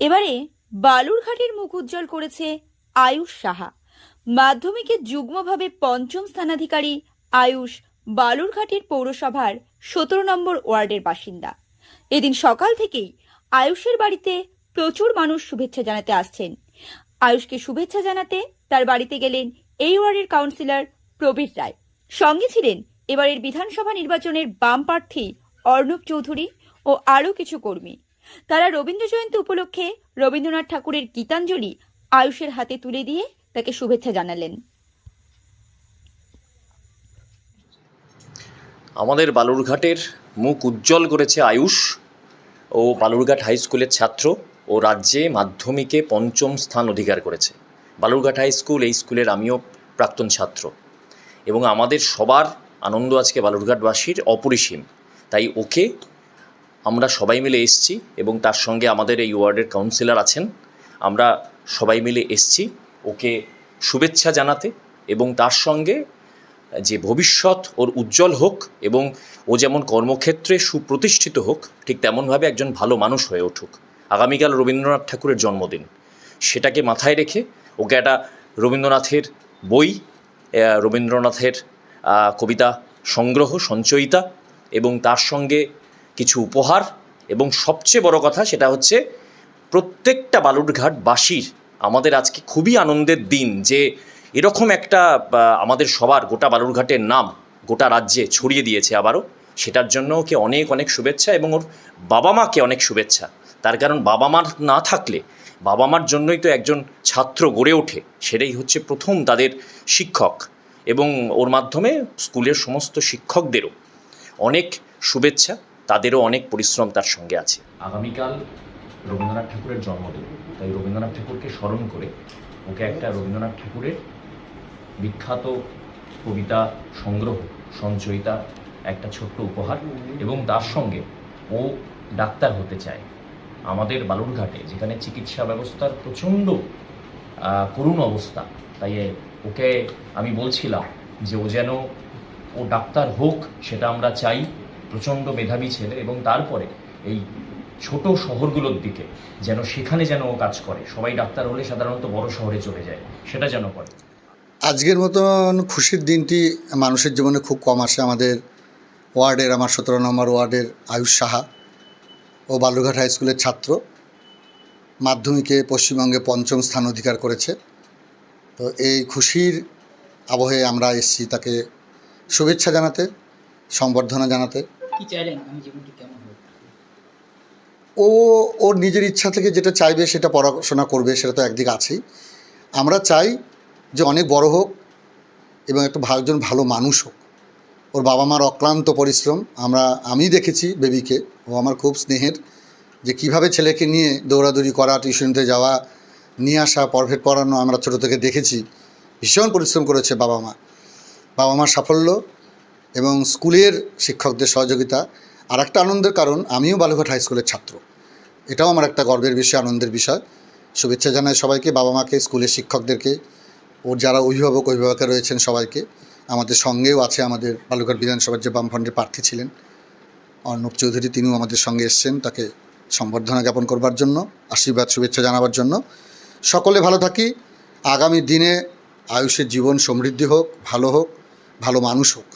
এবারে বালুরঘাটের মুখ উজ্জ্বল করেছে আয়ুষ সাহা। মাধ্যমিকে যুগ্মভাবে পঞ্চম স্থানাধিকারী আয়ুষ বালুরঘাটের পৌরসভার 17 নম্বর ওয়ার্ডের বাসিন্দা। এদিন সকাল থেকেই আয়ুষের বাড়িতে প্রচুর মানুষ শুভেচ্ছা জানাতে আসছেন। আয়ুষকে শুভেচ্ছা জানাতে তার বাড়িতে গেলেন এই ওয়ার্ডের কাউন্সিলর প্রবীর রায়। সঙ্গে ছিলেন এবারের বিধানসভা নির্বাচনের বাম প্রার্থী অর্ণব চৌধুরী ও আরও কিছু কর্মী। তারা রবীন্দ্র জয়ন্তী উপলক্ষে রবীন্দ্রনাথ ঠাকুরের গীতাঞ্জলি আয়ুষের হাতে তুলে দিয়ে তাকে শুভেচ্ছা জানালেন। আমাদের বালুরঘাটের মুখ উজ্জ্বল করেছে আয়ুষ। ও বালুরঘাট হাই স্কুলের ছাত্র ও রাজ্যে মাধ্যমিকে পঞ্চম স্থান অধিকার করেছে। বালুরঘাট হাই স্কুল, এই স্কুলের আমিও প্রাক্তন ছাত্র, এবং আমাদের সবার আনন্দ আজকে বালুরঘাটবাসীর অপরিসীম। তাই ওকে আমরা সবাই মিলে এসছি, এবং তার সঙ্গে আমাদের এই ওয়ার্ডের কাউন্সিলর আছেন। আমরা সবাই মিলে এসছি ওকে শুভেচ্ছা জানাতে, এবং তার সঙ্গে যে ভবিষ্যৎ ওর উজ্জ্বল হোক এবং ও যেমন কর্মক্ষেত্রে সুপ্রতিষ্ঠিত হোক, ঠিক তেমনভাবে একজন ভালো মানুষ হয়ে উঠুক। আগামীকাল রবীন্দ্রনাথ ঠাকুরের জন্মদিন, সেটাকে মাথায় রেখে ওকে একটা রবীন্দ্রনাথের বই, রবীন্দ্রনাথের কবিতা সংগ্রহ সঞ্চয়িতা, এবং তার সঙ্গে কিছু উপহার, এবং সবচেয়ে বড় কথা সেটা হচ্ছে প্রত্যেকটা বালুরঘাটবাসীর আমাদের আজকে খুবই আনন্দের দিন যে এরকম একটা আমাদের সবার গোটা বালুরঘাটের নাম গোটা রাজ্যে ছড়িয়ে দিয়েছে আবারও। সেটার জন্য ওকে অনেক অনেক শুভেচ্ছা, এবং ওর বাবা মাকে অনেক শুভেচ্ছা। তার কারণ বাবা মা না থাকলে, বাবা মার জন্যই তো একজন ছাত্র গড়ে ওঠে, সেটাই হচ্ছে প্রথম তাদের শিক্ষক, এবং ওর মাধ্যমে স্কুলের সমস্ত শিক্ষকদেরও অনেক শুভেচ্ছা, তাদেরও অনেক পরিশ্রম তার সঙ্গে আছে। আগামীকাল রবীন্দ্রনাথ ঠাকুরের জন্মদিন, তাই রবীন্দ্রনাথ ঠাকুরকে স্মরণ করে ওকে একটা রবীন্দ্রনাথ ঠাকুরের বিখ্যাত কবিতা সংগ্রহ সঞ্চয়িতা একটা ছোট্ট উপহার, এবং তার সঙ্গে ও ডাক্তার হতে চায়। আমাদের বালুরঘাটে যেখানে চিকিৎসা ব্যবস্থার প্রচণ্ড করুণ অবস্থা, তাই ওকে আমি বলছিলাম যে ও যেন ও ডাক্তার হোক, সেটা আমরা চাই। প্রচণ্ড মেধাবী ছেলে, এবং তারপরে এই ছোট শহরগুলোর দিকে যেন সেখানে যেন ও কাজ করে। সবাই ডাক্তার হলে সাধারণত বড় শহরে চলে যায়, সেটা যেন করে। আজকের মতন খুশির দিনটি মানুষের জীবনে খুব কম আসে। আমাদের ওয়ার্ডের, আমার 17 নম্বর ওয়ার্ডের আয়ুষ সাহা ও বালুরঘাট হাই স্কুলের ছাত্র, মাধ্যমিকে পশ্চিমবঙ্গে পঞ্চম স্থান অধিকার করেছে। তো এই খুশির আবহে আমরা এসেছি তাকে শুভেচ্ছা জানাতে, সংবর্ধনা জানাতে। ও ওর নিজের ইচ্ছা থেকে যেটা চাইবে সেটা পড়াশোনা করবে, সেটা তো একদিকে আছেই। আমরা চাই যে অনেক বড় হোক এবং একজন ভালো মানুষ হোক। ওর বাবা মার অক্লান্ত পরিশ্রম আমি দেখেছি। বেবিকে, ও আমার খুব স্নেহের, যে কিভাবে ছেলেকে নিয়ে দৌড়াদৌড়ি করা, টিউশনিতে যাওয়া, নিয়ে আসা, প্রাইভেট পড়ানো, আমরা ছোটো থেকে দেখেছি। ভীষণ পরিশ্রম করেছে বাবা মার সাফল্য এবং স্কুলের শিক্ষকদের সহযোগিতা। আর একটা আনন্দের কারণ, আমিও বালুরঘাট হাই স্কুলের ছাত্র, এটাও আমার একটা গর্বের বিষয়, আনন্দের বিষয়। শুভেচ্ছা জানাই সবাইকে, বাবা মাকে, স্কুলের শিক্ষকদেরকে, ওর যারা অভিভাবক রয়েছেন সবাইকে। আমাদের সঙ্গেও আছে আমাদের বালুরঘাট বিধানসভার যে বামফ্রন্টের প্রার্থী ছিলেন অর্ণব চৌধুরী, তিনিও আমাদের সঙ্গে এসছেন তাকে সংবর্ধনা জ্ঞাপন করবার জন্য, আশীর্বাদ শুভেচ্ছা জানাবার জন্য। সকলে ভালো থাকি। আগামী দিনে আয়ুষের জীবন সমৃদ্ধি হোক, ভালো মানুষ হোক।